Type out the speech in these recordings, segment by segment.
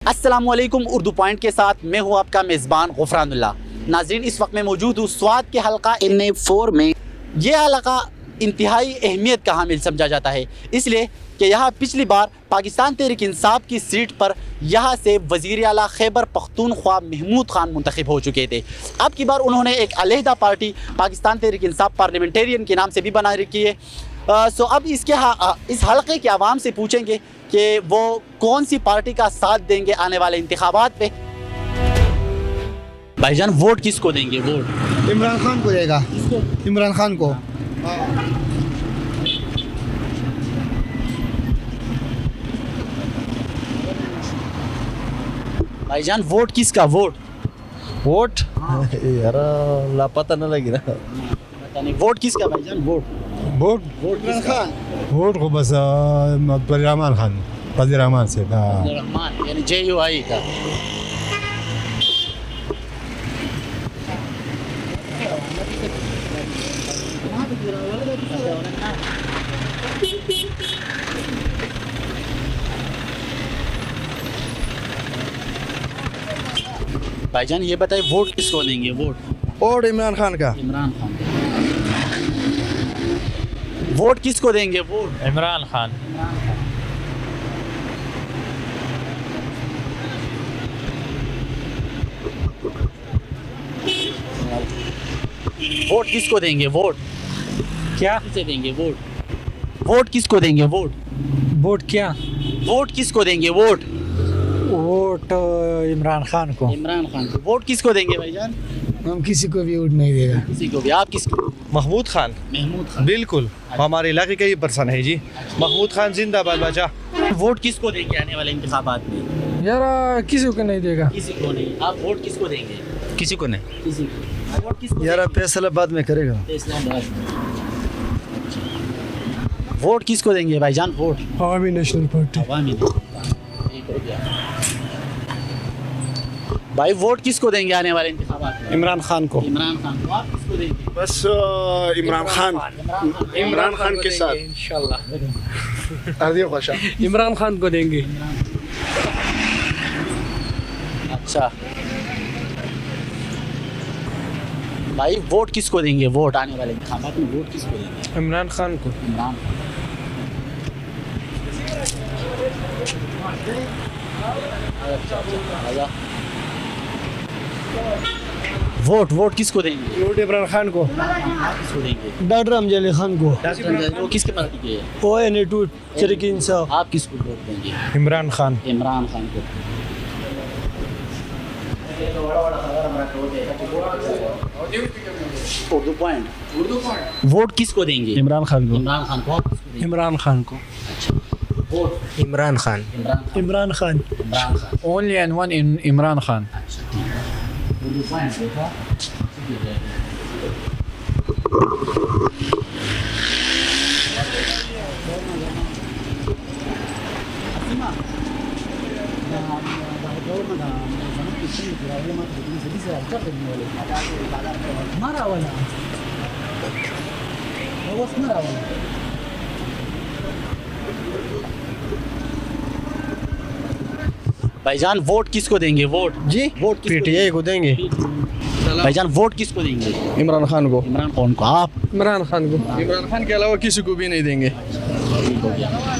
अस्सलामुअलैकुम। उर्दू पॉइंट के साथ मैं हूँ आपका मेज़बान गुफरानुल्लाह। नाज़रीन, इस वक्त मैं मौजूद हूँ स्वात के हल्का NA4 में। यह हल्का इंतहाई अहमियत का हामिल समझा जाता है, इसलिए कि यहाँ पिछली बार पाकिस्तान तहरीक इंसाफ की सीट पर यहाँ से वज़ीर आला खैबर पख्तूनख्वा महमूद खान मुंतखब हो चुके थे। अब की बार उन्होंने एक अलहदा पार्टी पाकिस्तान तहरीक इंसाफ पार्लियामेंटेरियन के नाम से भी बना रखी है। अब इस हल्के के आवाम से पूछेंगे कि वो कौन सी पार्टी का साथ देंगे आने वाले इंतखाबात पे। भाईजान, वोट किसको देंगे? वोट इमरान खान को देगा। इमरान खान को। भाईजान, वोट किसका? वोट यार लापता न लगी ना। पता नहीं, वोट किसका भाईजान? वोट इमरान खान। वोट को बस रहमान खान, वज़ीर रहमान से। रहमान यानी JUI का। भाईजान, ये बताइए वोट किसको देंगे? और इमरान खान का। इमरान खान। वोट किसको देंगे? वोट इमरान खान। वोट किसको देंगे? वोट क्या किसे देंगे? वोट किसको देंगे? वोट क्या? वोट किसको देंगे? वोट इमरान खान को। इमरान खान को। वोट किसको देंगे भाईजान? हम किसी को भी वोट नहीं देगा। किसी को भी। आप किसको? महमूद खान। महमूद खान। बिल्कुल, हमारे इलाके का ही पर्सन है जी। महमूद खान जिंदाबाद बाजा। वोट किसको देंगे आने वाले इंतखाबात में? यार किसी को नहीं देगा। किसी को नहीं। आप वोट किसको देंगे? किसी को नहीं। किसी को। वोट किसको यार फैसला बाद में करेगा। देंगे? इस्लामाबाद में। वोट किसको देंगे भाईजान? वोट अवामी नेशनल पार्टी। अवामी ठीक हो गया। भाई, वोट किसको देंगे आने वाले इंतखाबात में? इमरान खान को। इमरान खान को। आप किसको देंगे? बस इमरान खान के साथ इंशाल्लाह अर्दिया ख्वाशा। इमरान खान को देंगे। अच्छा भाई, वोट किसको देंगे? वोट आने वाले इंतखाबात में वोट किसको देंगे? इमरान खान को। इमरान खान। आजा। वोट किसको देंगे? वोट इमरान खान को। आप किसको देंगे? डॉक्टर अमजद अली खान को। वो किसके पार्टी के हैं? ONA2 तहरीक इंसाफ। आप किसको वोट देंगे? इमरान खान। इमरान खान को। उर्दू पॉइंट। वोट किसको देंगे? इमरान खान को। इमरान खान को। आप किसको देंगे? इमरान खान को। Vote Imran Khan. Imran Khan. Imran Khan. Only and one Imran Khan. अच्छा, ठीक है। उर्दू पॉइंट देखा। भाईजान, वोट किसको देंगे? वोट जी वोट किसको PTI को देंगे। भाईजान, वोट किसको देंगे? इमरान खान को। इमरान खान को। आप? इमरान खान को। इमरान खान के अलावा किसी को भी नहीं देंगे।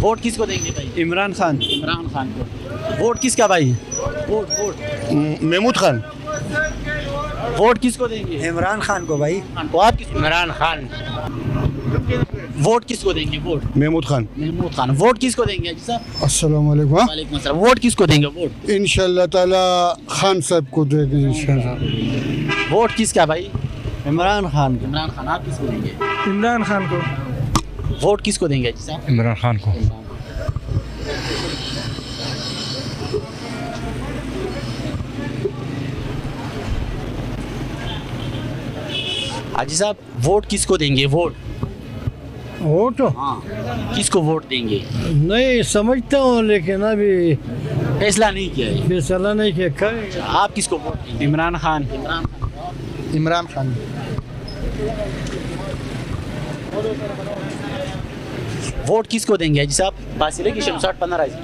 वोट किसको देंगे भाई? इमरान खान। इमरान खान को। वोट किसका भाई? वोट महमूद खान। वोट किसको देंगे? इमरान खान को भाई। खान को। आप किसको? इमरान खान। वोट किसको देंगे? वोट महमूद खान। महमूद खान। वोट किसको देंगे जी साहब? अस्सलाम वालेकुम। वालेकुम अस्सलाम। वोट किसको देंगे? वोट इंशाल्लाह ताला खान साहब को देंगे इंशाल्लाह। वोट किसका भाई? इमरान खान को। इमरान खान। आप किसको देंगे? इमरान खान को। वोट किसको देंगे जी साहब? इमरान खान को। हाजी साहब, वोट किसको देंगे? वोट वोट हाँ, किसको वोट देंगे? नहीं समझता हूँ, लेकिन अभी फैसला नहीं किया है। फैसला नहीं किया। करेगा। आप किसको वोट देंगे? इमरान खान। इमरान खान। इमरान खान। वोट किसको देंगे हाजी साहब? बासिले की शमशाट पन्ना राजी।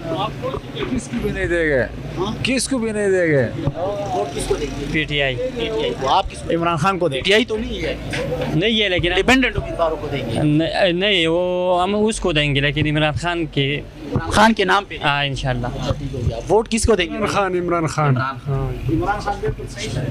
किसको भी नहीं देंगे, हाँ? किसको भी नहीं देंगे। वोट किसको देंगे? पीटीआई पीटीआई को। आप किसको? इमरान खान को दे पीटीआई तो नहीं है, नहीं है लेकिन इंडिपेंडेंट उम्मीदवारों को देंगे। नहीं वो हम उसको देंगे लेकिन इमरान खान के इमरान खान के नाम पे। हाँ इंशाल्लाह। ठीक हो गया। वोट किसको देंगे? इमरान खान इमरान खान बिल्कुल सही है।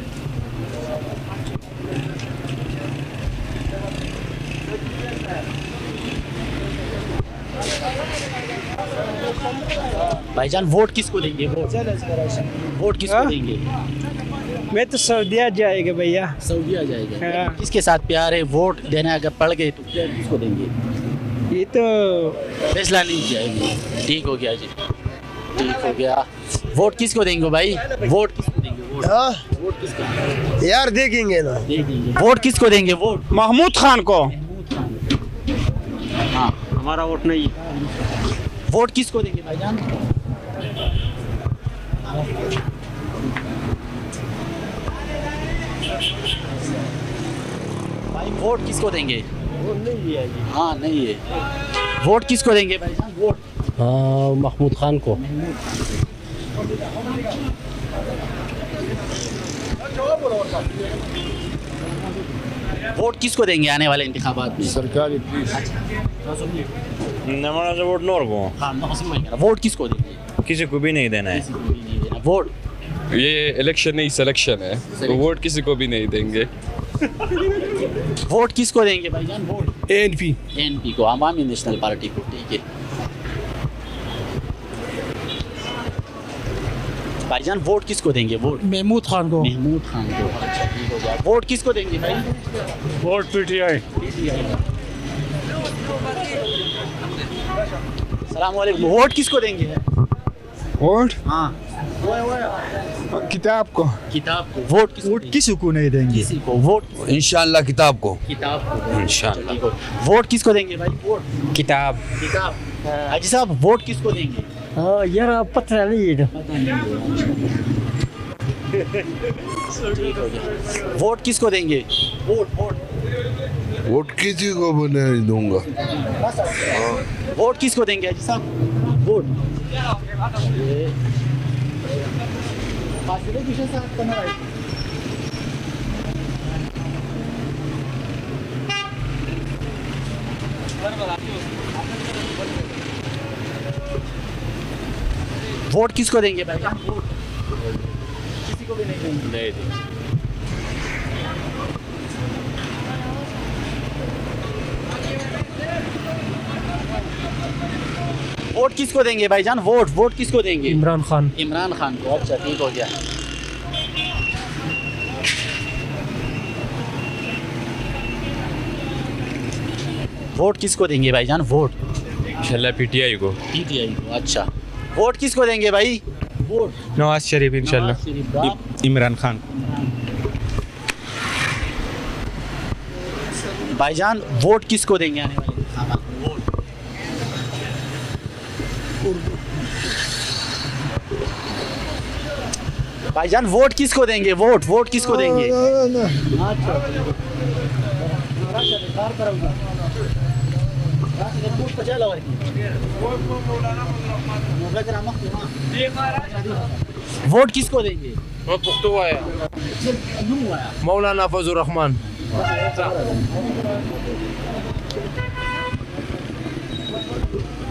भाईजान वोट किसको देंगे? वोट किसको देंगे? मैं तो सऊदीया जाएगा भैया। सऊदी आ जाएगा। हाँ। किसके साथ प्यार है? वोट देने अगर पड़ गए तो क्या किसको देंगे? ये तो फैसला नहीं जाएगी। ठीक हो गया जी, ठीक हो गया। वोट किसको देंगे भाई? वोट किसको देंगे? वोट किसको देंगे? यार देखेंगे ना। देंगे। वोट किसको देंगे? वोट महमूद खान को। हाँ, हमारा वोट नहीं है। वोट किसको देंगे भाईजान? भाई वोट किसको देंगे? हाँ नहीं है। वोट किसको देंगे भाईजान? वोट महमूद खान को। वोट किसको देंगे आने वाले इंतखाबात में? सरकारी प्लीज। हमारा वोट नौर को हाँ, नौसिम भाई कह रहा, वोट किसको देंगे? किसी को भी नहीं देना है। किसी को भी नहीं देना। वोट ये इलेक्शन नहीं सिलेक्शन है, तो वोट किसी को भी नहीं देंगे। वोट किसको देंगे भाईजान? वोट एनपी एनपी को, अवामी नेशनल पार्टी को। ठीक है भाईजान, वोट किसको देंगे? वोट महमूद खान को। महमूद खान को। अच्छा ठीक हो गया। वोट किसको देंगे भाई? Vote PTI. सलाम वालेकुम। वोट किसको देंगे? वोट हाँ, किताब को। किताब को। वोट किसको देंगे? किसी को नहीं देंगे। किसी को। वोट इंशाल्लाह किताब को। किताब को। इंशाल्लाह। ठीक हो। वोट किसको देंगे भाई? वोट किताब। किताब। हाजी साहब वोट किसको देंगे? हाँ यार पता नहीं है। ठीक हो गया। वोट किसको देंगे? वोट वोट वोट किसी को भी नहीं दूंगा। वोट किसको देंगे हाजी साहब? वोट वोट किसको देंगे भाई? वोट किसी को भी नहीं देंगे। वोट किसको देंगे भाईजान? वोट किसको देंगे? इमरान खान। इमरान खान को। अच्छा ठीक हो गया। वोट किसको देंगे भाईजान? वोट इंशाल्लाह पीटीआई को। पीटीआई को। अच्छा वोट किसको देंगे भाई? वोट नवाज शरीफ इंशाल्लाह। नवाज शरीफ का। इमरान खान। भाईजान वोट किसको देंगे आने वाले इंतखाबात में? वोट भाईजान वोट किसको देंगे? वोट किसको देंगे? वोट किसको देंगे? मौलाना फजल रहमान।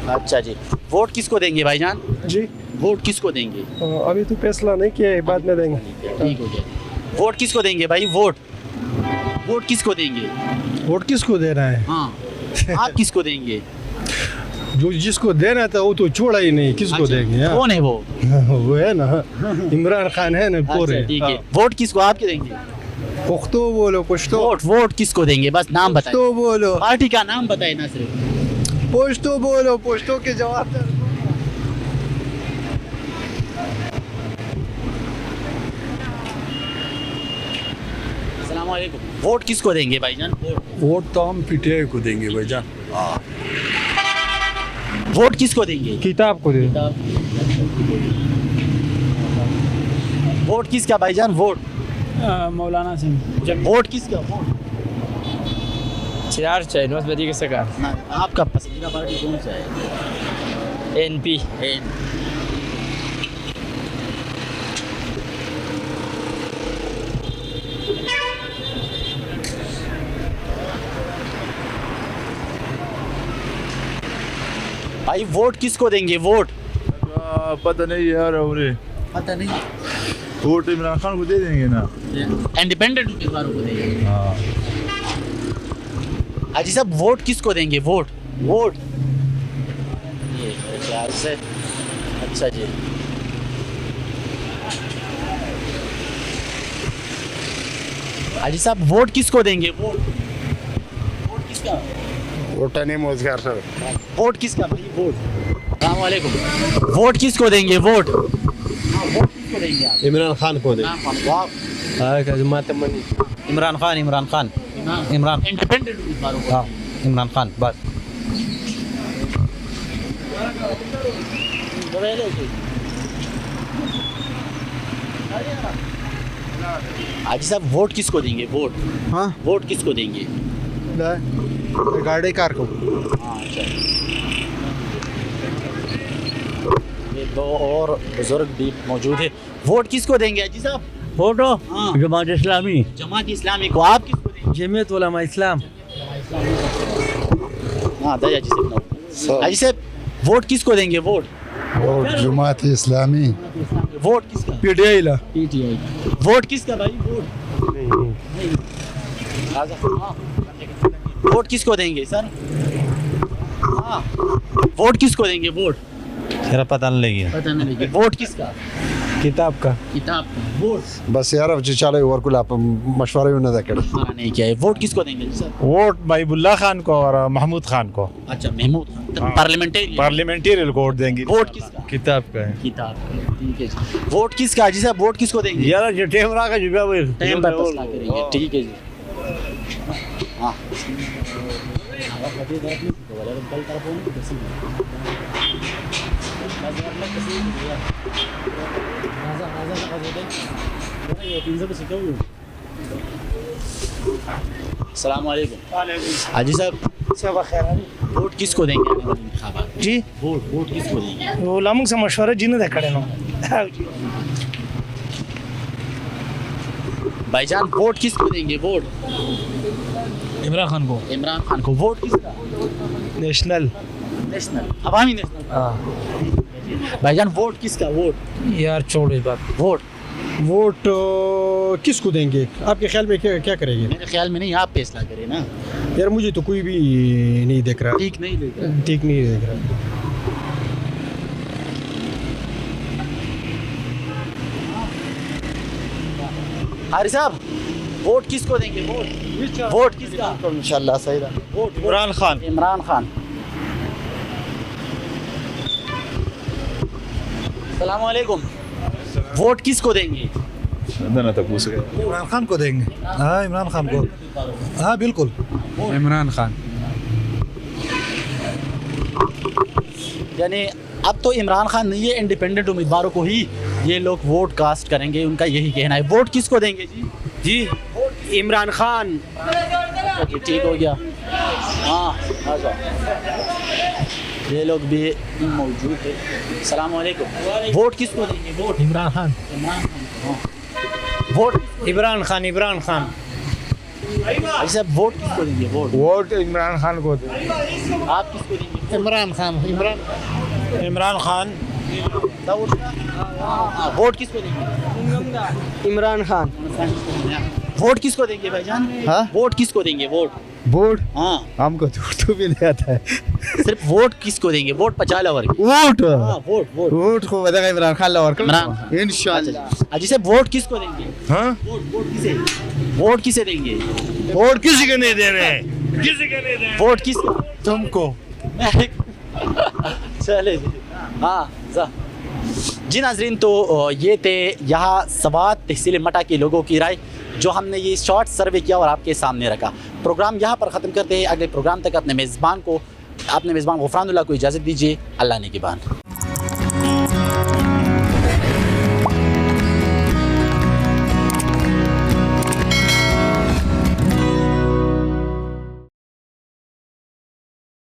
अच्छा जी, वोट किसको देंगे भाईजान? जी वोट किसको देंगे? अभी तो फैसला नहीं किया है, बाद में देंगे। ठीक हो गया। वोट किसको देंगे भाई? वोट किसको देंगे? वोट किसको देना है? हाँ, आप किसको देंगे? जो जिसको देना था वो तो छोड़ा ही नहीं, किसको अच्छा, देंगे? हाँ। कौन है वो? वो है ना इमरान खान है ना पूरे। अच्छा, ठीक है। वोट किसको आपके देंगे? पुख्तो बोलो पुश्तो। वोट किसको देंगे? बस नाम बताएं। पुश्तो बोलो, पार्टी का नाम बताए ना सिर्फ। पुश्तो बोलो, पुश्तो के जवाब दो। अस्सलाम वालेकुम। वोट किसको देंगे भाईजान? वोट तो हम पीटीआई को देंगे भाईजान। वोट किसको देंगे? किताब को दे। वोट किसका भाईजान? वोट मौलाना सिंह। वोट किसका? वोट चार चाहिए बस बदी किसे का ना आपका पसंदीदा पार्टी कौन सा है? एनपी भाई वोट किसको देंगे? वोट पता नहीं यार और पता नहीं, वोट इमरान खान को दे देंगे ना। इंडिपेंडेंट उम्मीदवारों को देंगे। हाजी साहब वोट किसको देंगे? वोट वोट ये मेरे ख्याल से अच्छा जी। हाजी साहब वोट किसको देंगे? वोट वोट किसका? वोटा नहीं मोजगार सर वोट किसका भाई? वोट अस्सलाम वालेकुम। वोट किसको देंगे? वोट हाँ, वोट किसको देंगे आप? इमरान खान को दे इमरान खान को आप? इमरान खान इमरान इंडिपेंडेंट उम्मीदवारों को इमरान खान बस। हाजी साहब वोट किसको देंगे? वोट हाँ वोट किसको देंगे? गाड़ी कार को हाँ अच्छा। ये दो और बुजुर्ग भी मौजूद है। वोट किसको देंगे हाजी साहब? फोटो हाँ। जमात इस्लामी जमात इस्लामी को। आप किसको देंगे? जमीयत उलमा इस्लाम। हाँ दया हाजी साहब। हाजी साहब वोट किसको देंगे? Vote vote Jamaat Islami vote किसका? पीटीआई ला पीटीआई। वोट किसका भाई? वोट नहीं। हाँ। वोट किसको देंगे सर? हाँ वोट किसको देंगे? वोट तेरा पता नहीं लगी पता नहीं लगे। वोट किसका? किताब का किताब का। वोट बस यार अब चलो और कुल आप मशवरा ही ना कर हाँ नहीं किया है। वोट किसको देंगे सर? वोट महबूबुल्लाह खान को और महमूद खान को अच्छा महमूद खान पार्लियामेंटेरियन। पार्लियामेंटेरियल को वोट देंगे। वोट किसका? किताब का है किताब का। ठीक है जी। वोट किसका हाजी साहब? वोट किसको देंगे? यार जो टाइम रहा जुबा वो टाइम पर फैसला करेंगे। ठीक है जी। हाँ अस्सलाम वालेकुम। हाजी साहब वोट किसको देंगे आने वाले इंतखाबात? जी वोट किसको देंगे? वो लामुक से मशवरा जिन्हें देखा नो भाईजान वोट किसको देंगे? वोट इमरान खान को। इमरान खान को। वोट किसका? नेशनल नेशनल अवामी नेशनल। भाईजान वोट किसका? वोट यार छोड़ इस बात। वोट वोट किसको देंगे? आपके ख्याल में क्या करेंगे? मेरे ख्याल में नहीं, आप फैसला करें ना। यार मुझे तो कोई भी नहीं देख रहा, ठीक नहीं देख रहा। ठीक नहीं देख रहा। हारी साहब वोट किसको देंगे? वोट किसका? इंशाल्लाह सही रहा। वोट इमरान खान। इमरान खान। अस्सलाम वालेकुम। वोट किसको देंगे? इमरान खान को देंगे। हाँ इमरान खान को। हाँ बिल्कुल इमरान खान। यानी अब तो इमरान खान नहीं है, इंडिपेंडेंट उम्मीदवारों को ही ये लोग वोट कास्ट करेंगे, उनका यही कहना है। वोट किसको देंगे जी? जी इमरान खान। ठीक हो गया। हाँ आ जाओ, ये लोग भी मौजूद है। अस्सलाम वालेकुम। वोट किसको देंगे? वोट इमरान खान। इमरान खान। हाँ। वोट इमरान खान। इमरान खान। भाई साहब वोट किसको देंगे? वोट इमरान खान को। आप किसको देंगे? इमरान खान। इमरान खान। वोट किसको देंगे? इमरान खान। वोट किसको देंगे भाईजान? हाँ? वोट किसको देंगे? वोट वोट हाँ हमको तो उर्दू भी नहीं आता है। सिर्फ वोट किसको देंगे? वोट 50 ओवर की। वोट हाँ वोट वोट वोट को बताएगा इमरान खान लाहौर इमरान इंशाल्लाह। अजी साहब वोट किसको देंगे? हाँ वोट किसे? वोट किसे देंगे? वोट किसी को नहीं दे रहे, किसी को नहीं दे रहे। वोट किसका? तुमको। चले जी। हाँ जी नाजरीन, तो ये थे यहाँ सवात तहसील मटा के लोगों की राय जो हमने ये शॉर्ट सर्वे किया और आपके सामने रखा। प्रोग्राम यहाँ पर ख़त्म करते हैं। अगले प्रोग्राम तक अपने मेज़बान गुफरानुल्लाह को इजाज़त दीजिए। अल्लाह ने की बात।